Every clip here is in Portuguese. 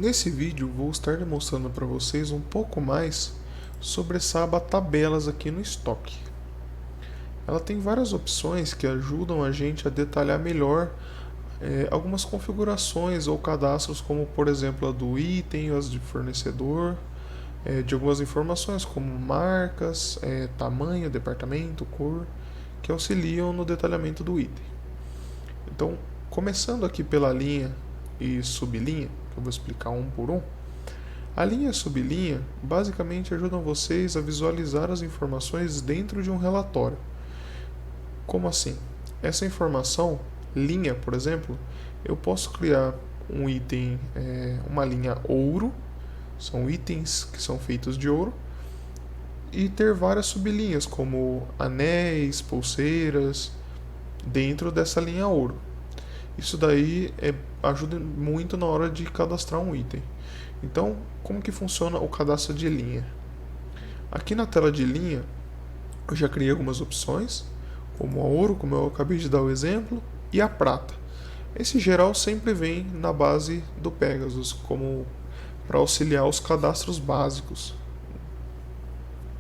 Nesse vídeo vou estar demonstrando para vocês um pouco mais sobre essa aba tabelas aqui no estoque. Ela tem várias opções que ajudam a gente a detalhar melhor algumas configurações ou cadastros, como por exemplo a do item, as de fornecedor, de algumas informações como marcas, tamanho, departamento, cor, que auxiliam no detalhamento do item. Então, começando aqui pela linha e sublinha, que eu vou explicar um por um. A linha e a sublinha basicamente ajudam vocês a visualizar as informações dentro de um relatório. Como assim? Essa informação, linha, por exemplo, eu posso criar um item, uma linha ouro, são itens que são feitos de ouro, e ter várias sublinhas, como anéis, pulseiras, dentro dessa linha ouro. Isso daí ajuda muito na hora de cadastrar um item. Então, como que funciona o cadastro de linha? Aqui na tela de linha, eu já criei algumas opções, como a ouro, como eu acabei de dar o exemplo, e a prata. Esse geral sempre vem na base do Pegasus, como para auxiliar os cadastros básicos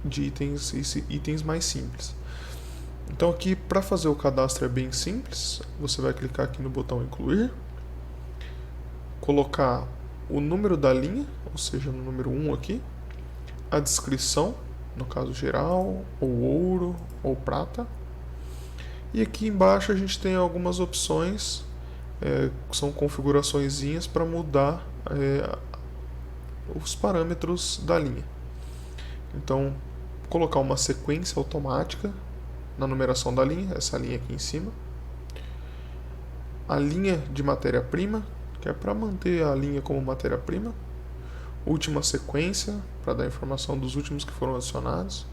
de itens mais simples. Então aqui para fazer o cadastro é bem simples, você vai clicar aqui no botão incluir, colocar o número da linha, ou seja, no número 1 aqui, a descrição, no caso geral, ou ouro, ou prata, e aqui embaixo a gente tem algumas opções, que são configuraçõezinhas para mudar os parâmetros da linha. Então, colocar uma sequência automática na numeração da linha, essa linha aqui em cima. A linha de matéria-prima, que é para manter a linha como matéria-prima. Última sequência, para dar informação dos últimos que foram adicionados.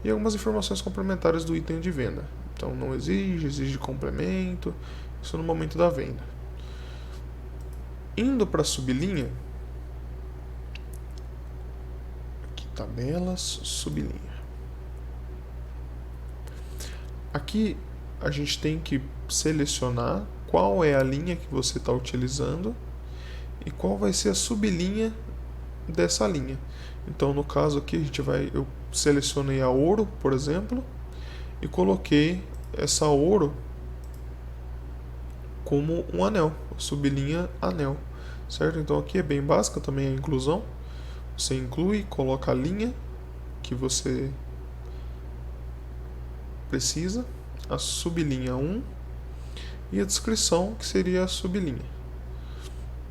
E algumas informações complementares do item de venda. Então, não exige, exige complemento, isso no momento da venda. Indo para a sublinha, aqui tabelas, sublinha. Aqui a gente tem que selecionar qual é a linha que você está utilizando e qual vai ser a sublinha dessa linha. Então, no caso aqui, eu selecionei a ouro, por exemplo, e coloquei essa ouro como um anel, sublinha anel, certo? Então aqui é bem básica também a inclusão. Você inclui, coloca a linha que você precisa, a sublinha 1 e a descrição, que seria a sublinha.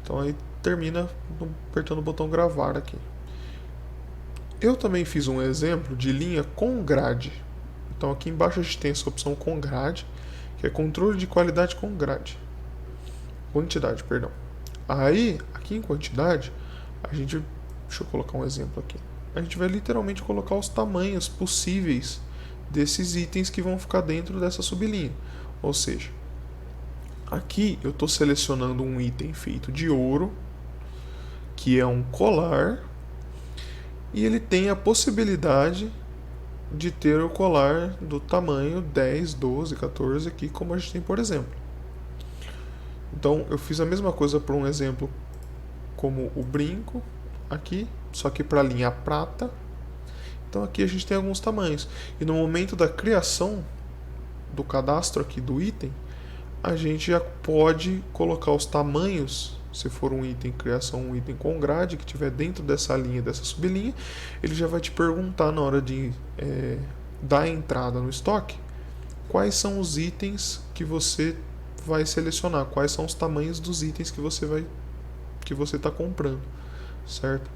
Então aí termina apertando o botão gravar aqui. Eu também fiz um exemplo de linha com grade. Então aqui embaixo a gente tem essa opção com grade, que é controle de qualidade com grade. Quantidade, perdão. Aí, aqui em quantidade, deixa eu colocar um exemplo aqui. A gente vai literalmente colocar os tamanhos possíveis desses itens que vão ficar dentro dessa sublinha. Ou seja, aqui eu estou selecionando um item feito de ouro, que é um colar, e ele tem a possibilidade de ter o colar do tamanho 10, 12, 14 aqui, como a gente tem, por exemplo. Então eu fiz a mesma coisa para um exemplo como o brinco aqui, só que para a linha prata. Então aqui a gente tem alguns tamanhos. E no momento da criação do cadastro aqui do item, a gente já pode colocar os tamanhos. Se for um item criação, um item com grade, que estiver dentro dessa linha, dessa sublinha, ele já vai te perguntar na hora de dar a entrada no estoque, quais são os itens que você vai selecionar, quais são os tamanhos dos itens que você está comprando, certo?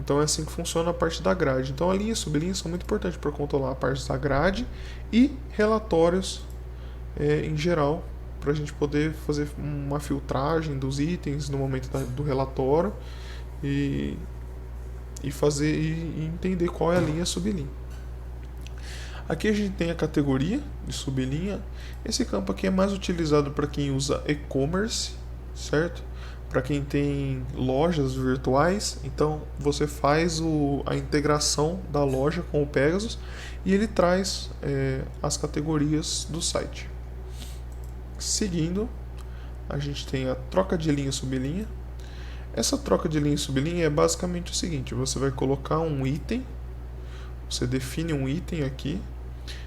Então é assim que funciona a parte da grade. Então a linha e sublinha são muito importantes para controlar a parte da grade e relatórios em geral, para a gente poder fazer uma filtragem dos itens no momento do relatório e fazer e entender qual é a linha e sublinha. Aqui a gente tem a categoria de sublinha. Esse campo aqui é mais utilizado para quem usa e-commerce, certo? Para quem tem lojas virtuais, então você faz a integração da loja com o Pegasus e ele traz as categorias do site. Seguindo, a gente tem a troca de linha e sublinha. Essa troca de linha e sublinha é basicamente o seguinte: você vai colocar um item, você define um item aqui,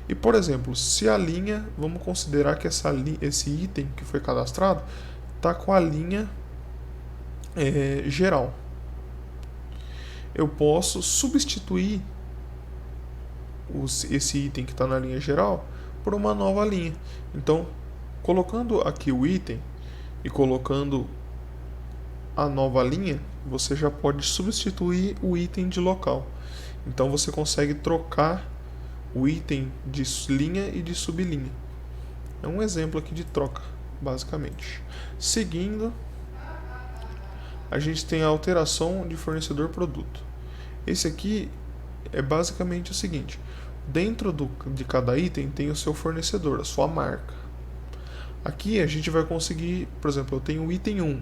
e por exemplo, se a linha, vamos considerar que esse item que foi cadastrado está com a linha geral. Eu posso substituir esse item que está na linha geral por uma nova linha. Então, colocando aqui o item e colocando a nova linha, você já pode substituir o item de local. Então você consegue trocar o item de linha e de sublinha. É um exemplo aqui de troca, basicamente. Seguindo, a gente tem a alteração de fornecedor produto. Esse aqui é basicamente o seguinte: dentro de cada item tem o seu fornecedor, a sua marca. Aqui a gente vai conseguir, por exemplo, eu tenho o item 1.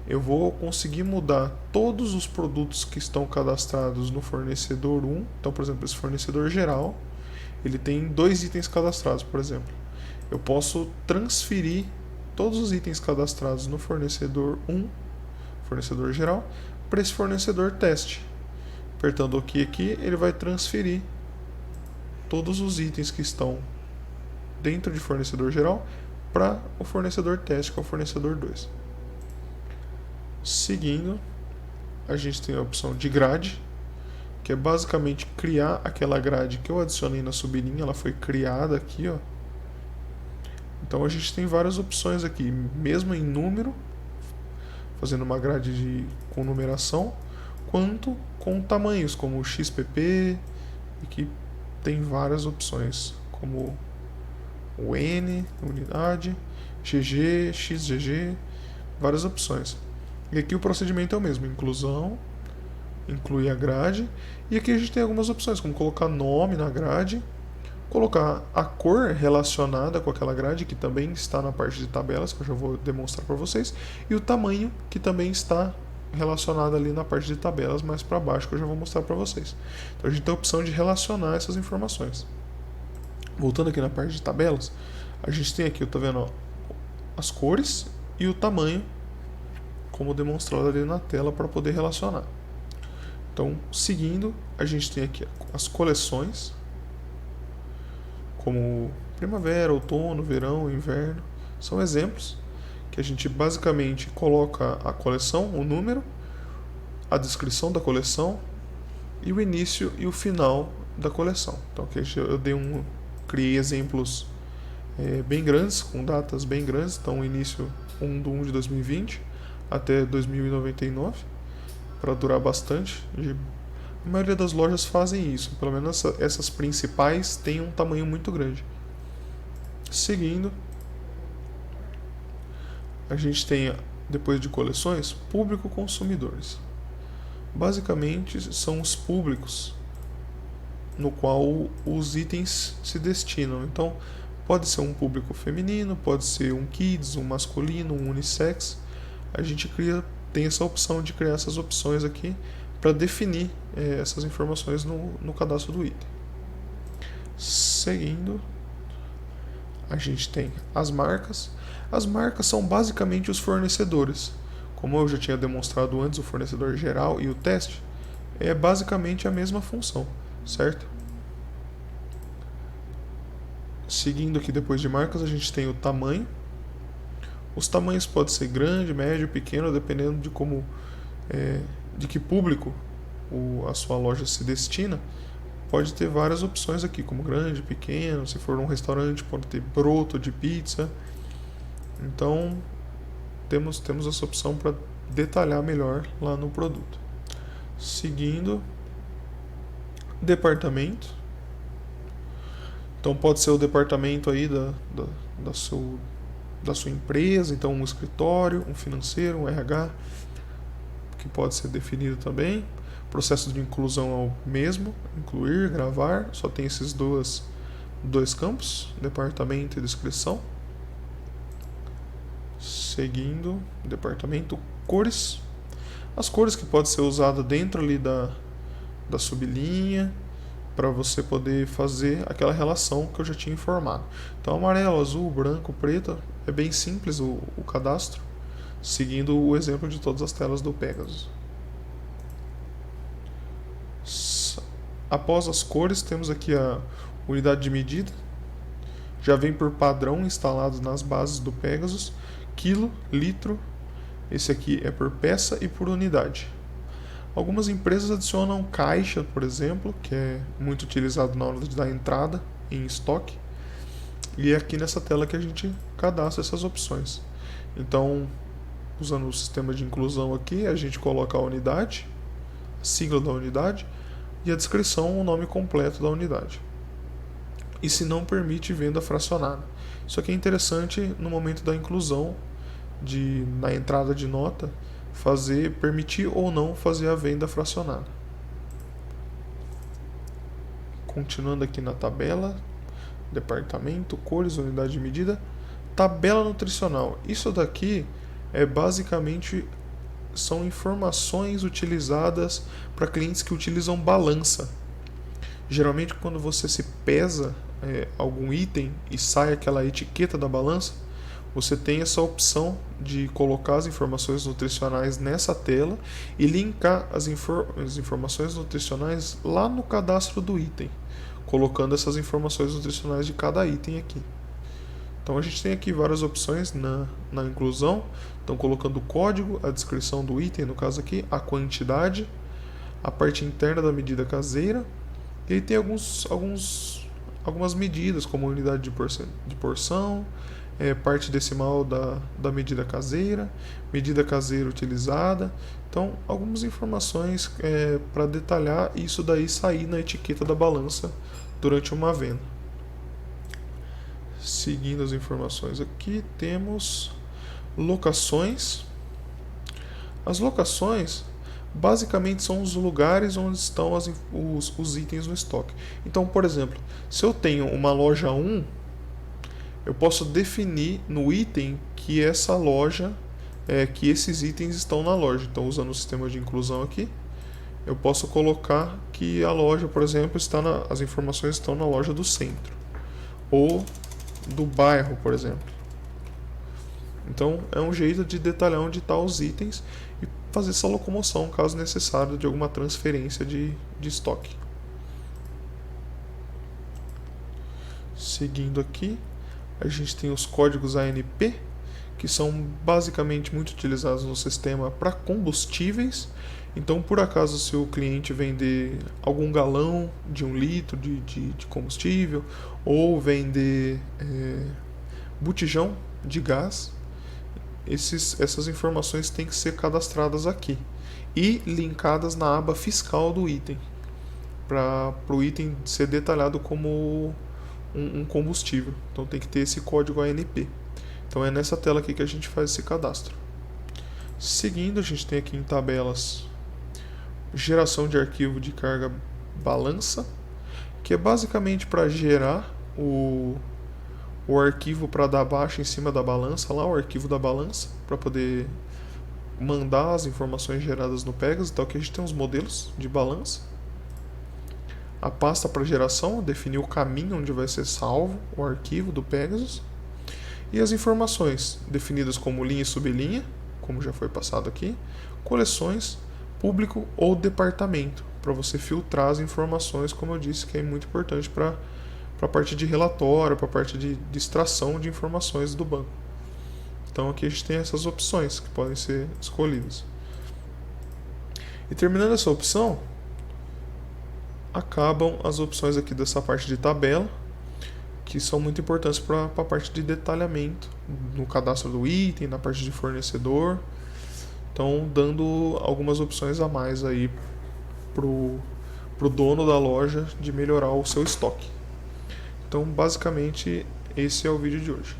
Eu vou conseguir mudar todos os produtos que estão cadastrados no fornecedor 1. Então, por exemplo, esse fornecedor geral, ele tem 2 itens cadastrados, por exemplo. Eu posso transferir todos os itens cadastrados no fornecedor 1, fornecedor geral, para esse fornecedor teste. Apertando OK aqui, ele vai transferir todos os itens que estão dentro de fornecedor geral para o fornecedor teste, que é o fornecedor 2. Seguindo, a gente tem a opção de grade, que é basicamente criar aquela grade que eu adicionei na sublinha, ela foi criada aqui, ó. Então a gente tem várias opções aqui, mesmo em número, fazendo uma grade com numeração, quanto com tamanhos, como XPP, e que tem várias opções, como o N, unidade, GG, XGG, várias opções. E aqui o procedimento é o mesmo: inclusão, inclui a grade, e aqui a gente tem algumas opções, como colocar nome na grade, colocar a cor relacionada com aquela grade, que também está na parte de tabelas, que eu já vou demonstrar para vocês, e o tamanho, que também está relacionado ali na parte de tabelas mais para baixo, que eu já vou mostrar para vocês. Então a gente tem a opção de relacionar essas informações. Voltando aqui na parte de tabelas, a gente tem aqui, tá vendo, ó, as cores e o tamanho, como demonstrado ali na tela, para poder relacionar. Então, seguindo, a gente tem aqui as coleções, como primavera, outono, verão, inverno. São exemplos que a gente basicamente coloca a coleção, o número, a descrição da coleção e o início e o final da coleção. Então aqui eu criei exemplos bem grandes, com datas bem grandes. Então o início 1/1 de 2020 até 2099, para durar bastante. A maioria das lojas fazem isso, pelo menos essas principais têm um tamanho muito grande. Seguindo, a gente tem, depois de coleções, público consumidores. Basicamente são os públicos no qual os itens se destinam. Então pode ser um público feminino, pode ser um kids, um masculino, um unissex. A gente tem essa opção de criar essas opções aqui para definir essas informações no cadastro do item. Seguindo, a gente tem as marcas. As marcas são basicamente os fornecedores. Como eu já tinha demonstrado antes, o fornecedor geral e o teste é basicamente a mesma função, certo? Seguindo aqui, depois de marcas, a gente tem o tamanho. Os tamanhos podem ser grande, médio, pequeno, dependendo de como, de que público a sua loja se destina. Pode ter várias opções aqui, como grande, pequeno. Se for um restaurante, pode ter broto de pizza. Então temos essa opção para detalhar melhor lá no produto. Seguindo, departamento. Então pode ser o departamento aí da sua empresa, então um escritório, um financeiro, um RH, que pode ser definido também. O processo de inclusão é o mesmo: incluir, gravar, só tem esses dois campos, departamento e descrição. Seguindo, departamento, cores. As cores que podem ser usadas dentro ali da sublinha, para você poder fazer aquela relação que eu já tinha informado. Então amarelo, azul, branco, preto, é bem simples o cadastro. seguindo o exemplo de todas as telas do Pegasus. Após as cores, temos aqui a unidade de medida. Já vem por padrão instalado nas bases do Pegasus, quilo, litro. Esse aqui é por peça e por unidade. Algumas empresas adicionam caixa, por exemplo, que é muito utilizado na hora de dar entrada em estoque. E é aqui nessa tela que a gente cadastra essas opções. Então, usando o sistema de inclusão aqui, a gente coloca a unidade, a sigla da unidade e a descrição, o nome completo da unidade. E se não permite venda fracionada. Isso aqui é interessante no momento da inclusão, na entrada de nota, permitir ou não fazer a venda fracionada. Continuando aqui na tabela, departamento, cores, unidade de medida, tabela nutricional. Isso daqui basicamente são informações utilizadas para clientes que utilizam balança. Geralmente quando você se pesa algum item e sai aquela etiqueta da balança, você tem essa opção de colocar as informações nutricionais nessa tela e linkar as informações nutricionais lá no cadastro do item, colocando essas informações nutricionais de cada item aqui. Então a gente tem aqui várias opções na inclusão. Então colocando o código, a descrição do item, no caso aqui, a quantidade, a parte interna da medida caseira. E aí tem algumas medidas, como unidade de porção, parte decimal da medida caseira utilizada. Então, algumas informações para detalhar isso daí sair na etiqueta da balança durante uma venda. Seguindo as informações aqui, temos locações. As locações basicamente são os lugares onde estão os itens no estoque. Então, por exemplo, se eu tenho uma loja 1, eu posso definir no item que essa loja, que esses itens estão na loja. Então, usando o sistema de inclusão aqui, eu posso colocar que a loja, por exemplo, as informações estão na loja do centro ou do bairro, por exemplo. Então, é um jeito de detalhar onde estão os itens e fazer essa locomoção, caso necessário, de alguma transferência de estoque. Seguindo aqui, a gente tem os códigos ANP, que são basicamente muito utilizados no sistema para combustíveis. Então, por acaso, se o cliente vender algum galão de 1 litro de combustível ou vender botijão de gás, essas informações têm que ser cadastradas aqui e linkadas na aba fiscal do item, para o item ser detalhado como um combustível. Então tem que ter esse código ANP. Então é nessa tela aqui que a gente faz esse cadastro. Seguindo, a gente tem aqui em tabelas geração de arquivo de carga balança, que é basicamente para gerar o arquivo para dar baixa em cima da balança, lá o arquivo da balança, para poder mandar as informações geradas no Pegasus. Então aqui a gente tem os modelos de balança, a pasta para geração, definir o caminho onde vai ser salvo o arquivo do Pegasus, e as informações definidas como linha e sublinha, como já foi passado aqui, coleções, público ou departamento, para você filtrar as informações, como eu disse, que é muito importante para a parte de relatório, para a parte de extração de informações do banco. Então aqui a gente tem essas opções que podem ser escolhidas. E terminando essa opção, acabam as opções aqui dessa parte de tabela, que são muito importantes para a parte de detalhamento, no cadastro do item, na parte de fornecedor. Então, dando algumas opções a mais aí pro dono da loja de melhorar o seu estoque. Então, basicamente, esse é o vídeo de hoje.